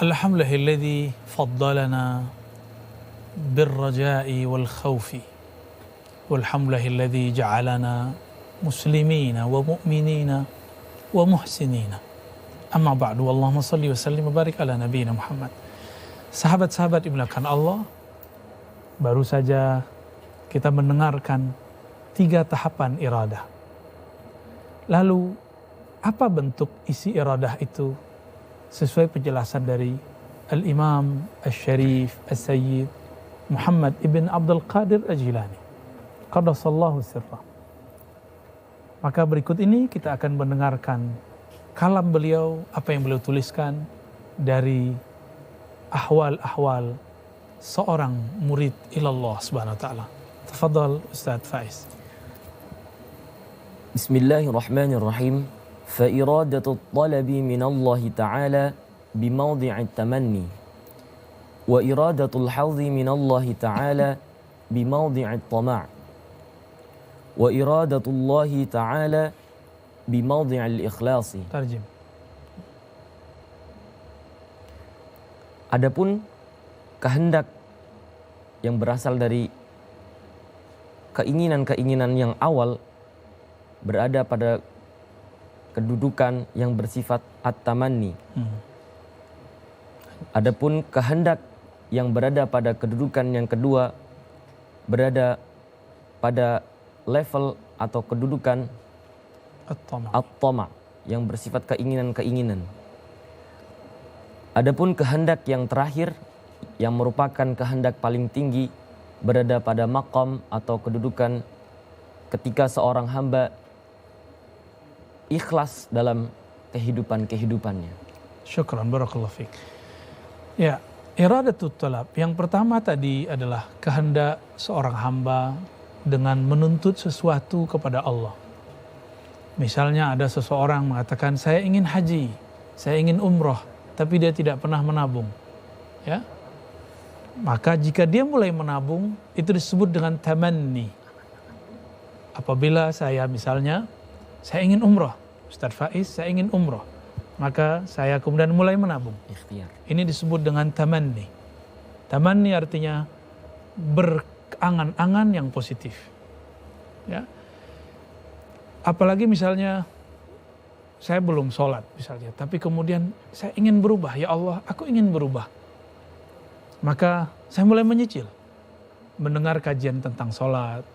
Alhamdulillahilladzi faddalana birraja'i wal khawfi. Walhamdulillahilladzi ja'alana muslimina wa mu'minina wa muhsinina. Amma ba'du, Allahumma salli wa sallim wa barik ala nabiyina Muhammad. Sahabat-sahabat dimulakan Allah, baru saja kita mendengarkan 3 tahapan iradah. Lalu apa bentuk isi iradah itu? Sesuai penjelasan dari Al-Imam Al-Syarif Al-Sayyid Muhammad ibn Abdul Qadir Al-Jilani Qaddasallahu sirrah. Maka berikut ini kita akan mendengarkan kalam beliau, apa yang beliau tuliskan dari ahwal-ahwal seorang murid ilallah subhanahu wa ta'ala. Tafadhal Ustaz Faiz. Bismillahirrahmanirrahim. فإرادة الطلب من الله تعالى بموضع التمني وإرادة الحظ من الله تعالى بموضع الطمع وإرادة الله تعالى بموضع الإخلاص. Tarjim. Adapun kehendak yang berasal dari keinginan-keinginan yang awal berada pada kedudukan yang bersifat at-tamanni. Adapun kehendak yang berada pada kedudukan yang kedua berada pada level atau kedudukan at-tama yang bersifat keinginan-keinginan. Adapun kehendak yang terakhir yang merupakan kehendak paling tinggi berada pada maqam atau kedudukan ketika seorang hamba ikhlas dalam kehidupannya. Syukran, barakallahu fiik. Ya, iradatut talab. Yang pertama tadi adalah kehendak seorang hamba dengan menuntut sesuatu kepada Allah. Misalnya ada seseorang mengatakan, saya ingin haji, saya ingin umroh, tapi dia tidak pernah menabung. Ya, maka jika dia mulai menabung, itu disebut dengan tamanni. Apabila saya misalnya, saya ingin umroh, Ustaz Faiz, saya ingin umroh, maka saya kemudian mulai menabung. Ikhtiar. Ini disebut dengan tamanni. Tamanni artinya berangan-angan yang positif. Ya. Apalagi misalnya saya belum sholat misalnya, tapi kemudian saya ingin berubah. Ya Allah, aku ingin berubah. Maka saya mulai menyicil, mendengar kajian tentang sholat,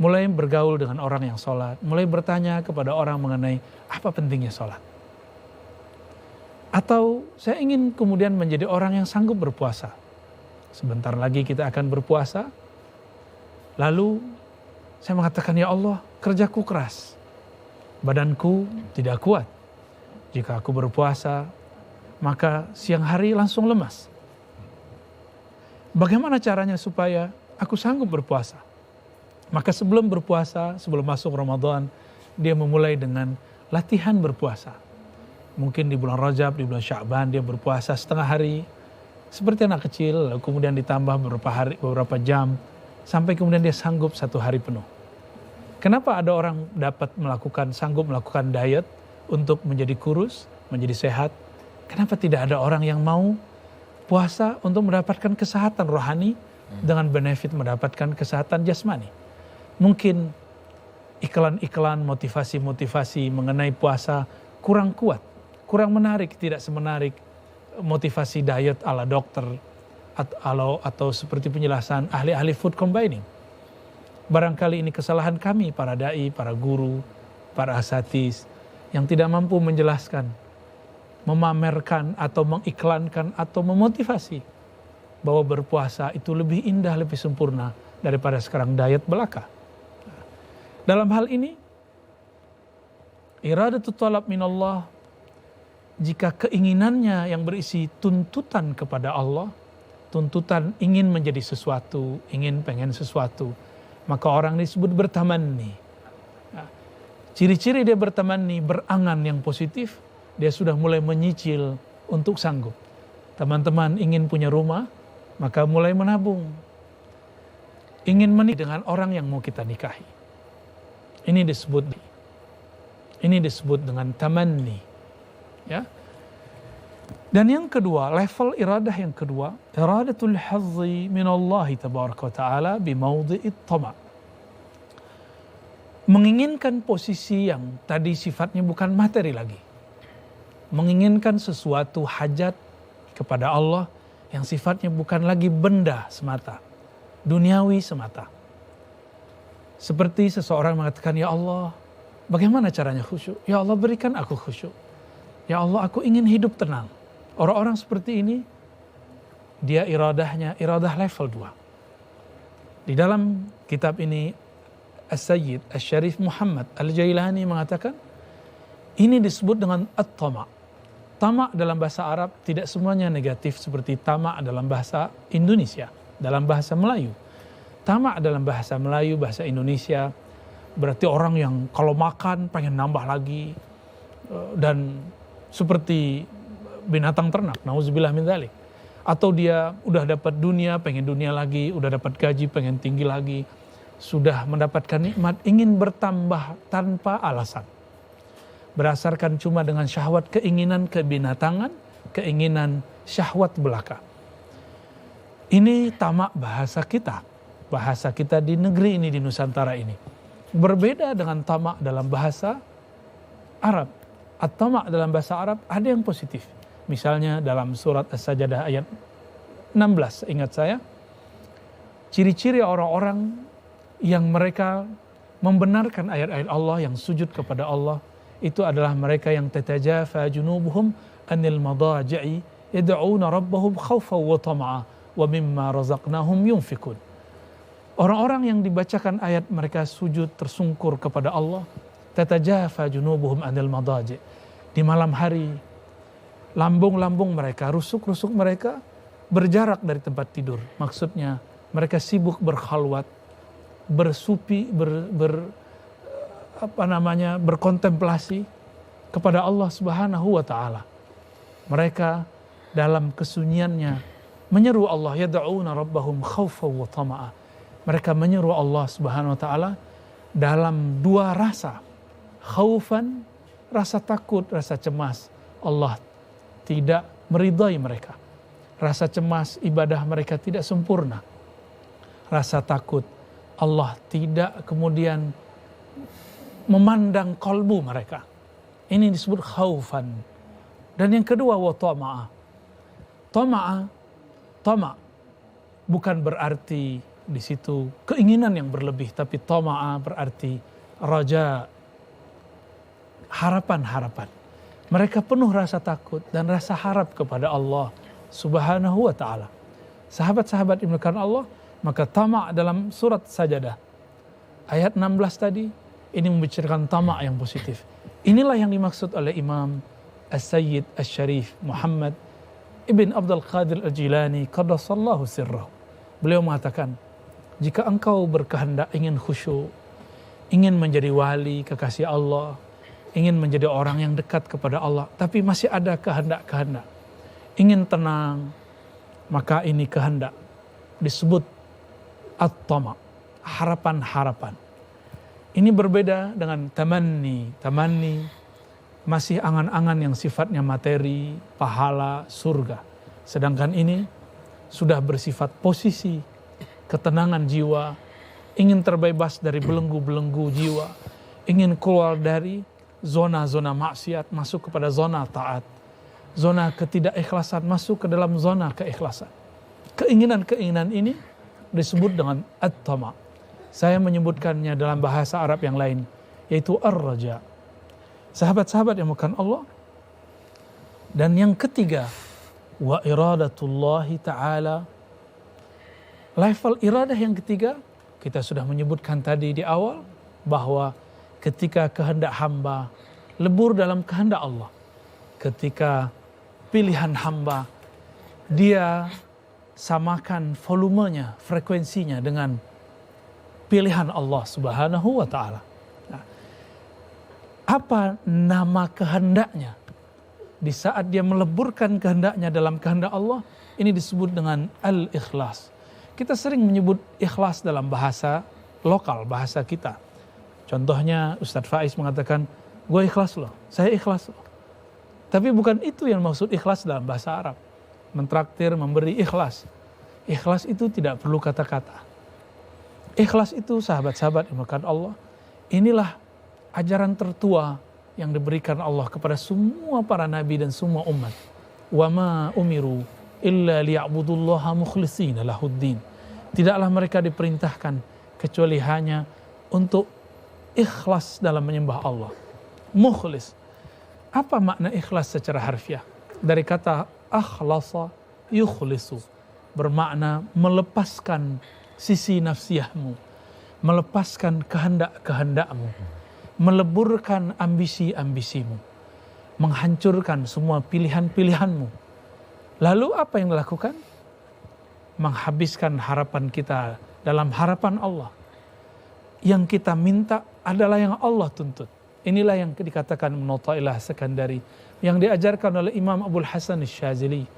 mulai bergaul dengan orang yang sholat, mulai bertanya kepada orang mengenai apa pentingnya sholat. Atau saya ingin kemudian menjadi orang yang sanggup berpuasa. Sebentar lagi kita akan berpuasa. Lalu saya mengatakan, ya Allah, kerjaku keras, badanku tidak kuat. Jika aku berpuasa, maka siang hari langsung lemas. Bagaimana caranya supaya aku sanggup berpuasa? Maka sebelum berpuasa, sebelum masuk Ramadan, dia memulai dengan latihan berpuasa. Mungkin di bulan Rajab, di bulan Sya'ban dia berpuasa setengah hari, seperti anak kecil, lalu kemudian ditambah beberapa jam, sampai kemudian dia sanggup 1 hari penuh. Kenapa ada orang dapat sanggup melakukan diet untuk menjadi kurus, menjadi sehat? Kenapa tidak ada orang yang mau puasa untuk mendapatkan kesehatan rohani dengan benefit mendapatkan kesehatan jasmani? Mungkin iklan-iklan motivasi-motivasi mengenai puasa kurang kuat, kurang menarik, tidak semenarik motivasi diet ala dokter atau seperti penjelasan ahli-ahli food combining. Barangkali ini kesalahan kami, para dai, para guru, para asatiz yang tidak mampu menjelaskan, memamerkan atau mengiklankan atau memotivasi bahwa berpuasa itu lebih indah, lebih sempurna daripada sekarang diet belaka. Dalam hal ini, iradatut talab minallah, jika keinginannya yang berisi tuntutan kepada Allah, tuntutan ingin menjadi sesuatu, pengen sesuatu, maka orang disebut bertamanni. Nah, ciri-ciri dia bertamanni, berangan yang positif, dia sudah mulai menyicil untuk sanggup. Teman-teman ingin punya rumah, maka mulai menabung. Ingin menikah dengan orang yang mau kita nikahi. Ini disebut dengan tamanni. Ya. Dan yang kedua, level iradah yang kedua, iradatul hazzi minallahi tabaraka wa ta'ala bimawdi'it tama'. Menginginkan posisi yang tadi sifatnya bukan materi lagi. Menginginkan sesuatu hajat kepada Allah yang sifatnya bukan lagi benda semata, duniawi semata. Seperti seseorang mengatakan, ya Allah, bagaimana caranya khusyuk? Ya Allah, berikan aku khusyuk. Ya Allah, aku ingin hidup tenang. Orang-orang seperti ini, dia iradahnya iradah level 2. Di dalam kitab ini, As-Sayyid Asy-Syarif Muhammad Al-Jailani mengatakan, ini disebut dengan at-tama'. Tama' dalam bahasa Arab tidak semuanya negatif seperti tama' dalam bahasa Indonesia, dalam bahasa Melayu. Tama' dalam bahasa Melayu, bahasa Indonesia, berarti orang yang kalau makan pengen nambah lagi, dan seperti binatang ternak, nauzubillah min dzalik. Atau dia udah dapat dunia, pengen dunia lagi, udah dapat gaji, pengen tinggi lagi, sudah mendapatkan nikmat, ingin bertambah tanpa alasan. Berdasarkan cuma dengan syahwat, keinginan kebinatangan, keinginan syahwat belaka. Ini tamak bahasa kita di negeri ini, di Nusantara ini. Berbeda dengan tamak dalam bahasa Arab. At-tamak dalam bahasa Arab ada yang positif. Misalnya dalam surat As-Sajdah ayat 16, ingat saya, ciri-ciri orang-orang yang mereka membenarkan ayat-ayat Allah, yang sujud kepada Allah, itu adalah mereka yang tatajafa junubuhum anil madaji'i yad'una rabbahum khawfan wa tama'a wa mimma razaqnahum yunfikun. Orang-orang yang dibacakan ayat mereka sujud tersungkur kepada Allah, tatajafa junubuhum anil madaji', di malam hari lambung-lambung mereka, rusuk-rusuk mereka berjarak dari tempat tidur. Maksudnya mereka sibuk berkhalwat, bersupi, berkontemplasi kepada Allah Subhanahu wa taala. Mereka dalam kesunyiannya menyeru Allah, yad'una rabbahum khaufan wa tama'a. Mereka menyeru Allah Subhanahu wa taala dalam dua rasa. Khaufan, rasa takut, rasa cemas. Allah tidak meridai mereka. Rasa cemas, ibadah mereka tidak sempurna. Rasa takut, Allah tidak kemudian memandang kalbu mereka. Ini disebut khaufan. Dan yang kedua, wa tama'a. Tama' bukan berarti di situ keinginan yang berlebih, tapi tama'a berarti raja, harapan-harapan. Mereka penuh rasa takut dan rasa harap kepada Allah Subhanahu wa ta'ala. Sahabat-sahabat dimulakan Allah, maka tama' dalam surat Sajdah ayat 16 tadi, ini membicarakan tama' yang positif. Inilah yang dimaksud oleh Imam As-Sayyid Asy-Syarif Muhammad Ibn Abdul Qadir Al-Jilani qaddasallahu sirrahu. Beliau mengatakan, jika engkau berkehendak ingin khusyuk, ingin menjadi wali kekasih Allah, ingin menjadi orang yang dekat kepada Allah, tapi masih ada kehendak-kehendak, ingin tenang, maka ini kehendak disebut at-tama', harapan-harapan. Ini berbeda dengan tamanni. Tamanni masih angan-angan yang sifatnya materi, pahala, surga. Sedangkan ini sudah bersifat posisi, ketenangan jiwa, ingin terbebas dari belenggu-belenggu jiwa, ingin keluar dari zona-zona maksiat, masuk kepada zona taat, zona ketidakikhlasan, masuk ke dalam zona keikhlasan. Keinginan-keinginan ini disebut dengan at-tama'. Saya menyebutkannya dalam bahasa Arab yang lain, yaitu ar-raja. Sahabat-sahabat yang bukan Allah. Dan yang ketiga, wa iradatullahi ta'ala. Level iradah yang ketiga, kita sudah menyebutkan tadi di awal, bahwa ketika kehendak hamba lebur dalam kehendak Allah, ketika pilihan hamba dia samakan volumenya, frekuensinya dengan pilihan Allah Subhanahu wa ta'ala. Nah, apa nama kehendaknya? Di saat dia meleburkan kehendaknya dalam kehendak Allah, ini disebut dengan al-ikhlas. Kita sering menyebut ikhlas dalam bahasa lokal, bahasa kita. Contohnya Ustadz Faiz mengatakan, gue ikhlas loh, saya ikhlas loh. Tapi bukan itu yang maksud ikhlas dalam bahasa Arab. Mentraktir, memberi, ikhlas. Ikhlas itu tidak perlu kata-kata. Ikhlas itu sahabat-sahabat yang dimuliakan Allah, inilah ajaran tertua yang diberikan Allah kepada semua para nabi dan semua umat. Wa ma umiru illa liya'budullaha mukhlishina lahuddin. Tidaklah mereka diperintahkan kecuali hanya untuk ikhlas dalam menyembah Allah. Mukhlis. Apa makna ikhlas secara harfiah? Dari kata akhlasa yukhlisu, bermakna melepaskan sisi nafsiyahmu, melepaskan kehendak-kehendakmu, meleburkan ambisi-ambisimu, menghancurkan semua pilihan-pilihanmu. Lalu apa yang dilakukan? Menghabiskan harapan kita dalam harapan Allah. Yang kita minta adalah yang Allah tuntut. Inilah yang dikatakan Munattailah Sekandari, yang diajarkan oleh Imam Abul Hasan Asy-Syadzili.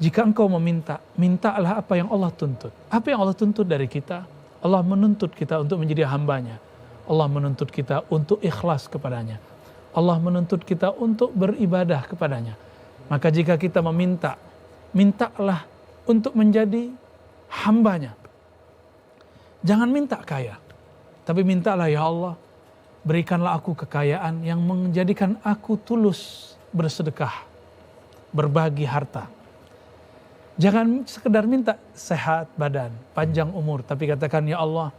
Jika engkau meminta, mintalah apa yang Allah tuntut. Apa yang Allah tuntut dari kita? Allah menuntut kita untuk menjadi hambanya. Allah menuntut kita untuk ikhlas kepadanya. Allah menuntut kita untuk beribadah kepadanya. Maka jika kita meminta, mintalah untuk menjadi hambanya. Jangan minta kaya, tapi mintalah, ya Allah, berikanlah aku kekayaan yang menjadikan aku tulus bersedekah, berbagi harta. Jangan sekedar minta sehat badan, panjang umur, tapi katakan, ya Allah,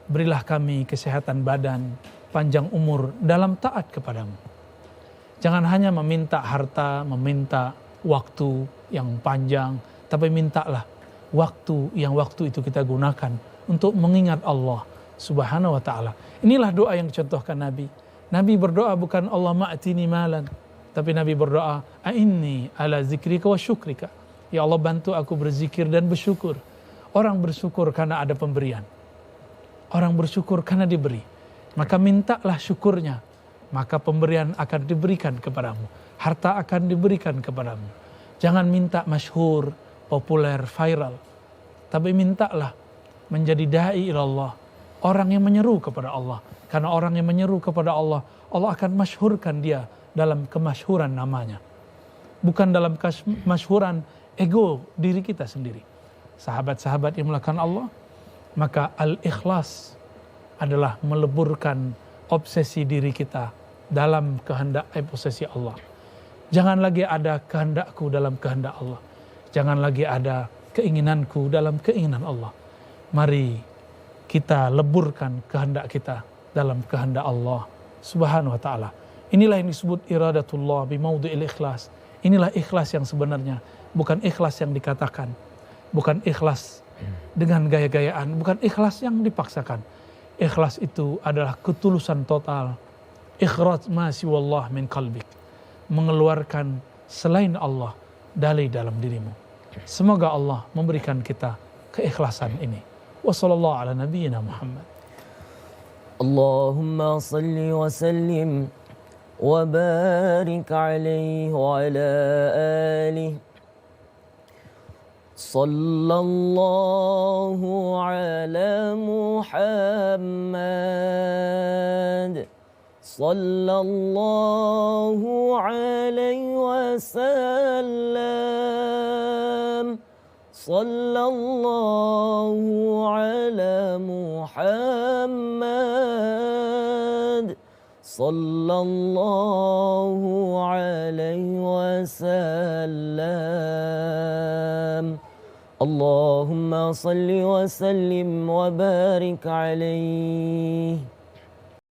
berilah kami kesehatan badan, panjang umur dalam taat kepadamu. Jangan hanya meminta harta, meminta waktu yang panjang, tapi mintalah waktu itu kita gunakan untuk mengingat Allah Subhanahu wa ta'ala. Inilah doa yang dicontohkan Nabi. Nabi berdoa bukan Allah ma'tini malan, tapi Nabi berdoa, a'inni ala zikrika wa syukrika. Ya Allah, bantu aku berzikir dan bersyukur. Orang bersyukur karena ada pemberian. Orang bersyukur karena diberi. Maka mintalah syukurnya, maka pemberian akan diberikan kepadamu. Harta akan diberikan kepadamu. Jangan minta masyhur, populer, viral. Tapi mintalah menjadi da'i ilallah, orang yang menyeru kepada Allah. Karena orang yang menyeru kepada Allah, Allah akan masyhurkan dia dalam kemasyhuran namanya. Bukan dalam kemasyhuran ego diri kita sendiri. Sahabat-sahabat yang dimuliakan Allah, maka al-ikhlas adalah meleburkan obsesi diri kita dalam kehendak posesi Allah. Jangan lagi ada kehendakku dalam kehendak Allah. Jangan lagi ada keinginanku dalam keinginan Allah. Mari kita leburkan kehendak kita dalam kehendak Allah Subhanahu wa ta'ala. Inilah yang disebut iradatullah bimaudhi'il ikhlas. Inilah ikhlas yang sebenarnya, bukan ikhlas yang dikatakan, bukan ikhlas dengan gaya-gayaan, bukan ikhlas yang dipaksakan. Ikhlas itu adalah ketulusan total. Ikhraj ma siwallah min qalbik, mengeluarkan selain Allah dari dalam dirimu. Semoga Allah memberikan kita keikhlasan ini. Wassallallahu ala nabiyyina Muhammad. Allahumma salli wa sallim wa barik alaihi wa ala alihi. Sallallahu ala Muhammad. Sallallahu alaihi wasallam. Sallallahu ala Muhammad. Sallallahu alaihi wasallam. Allahumma salli wa sallim wa barik alaihi.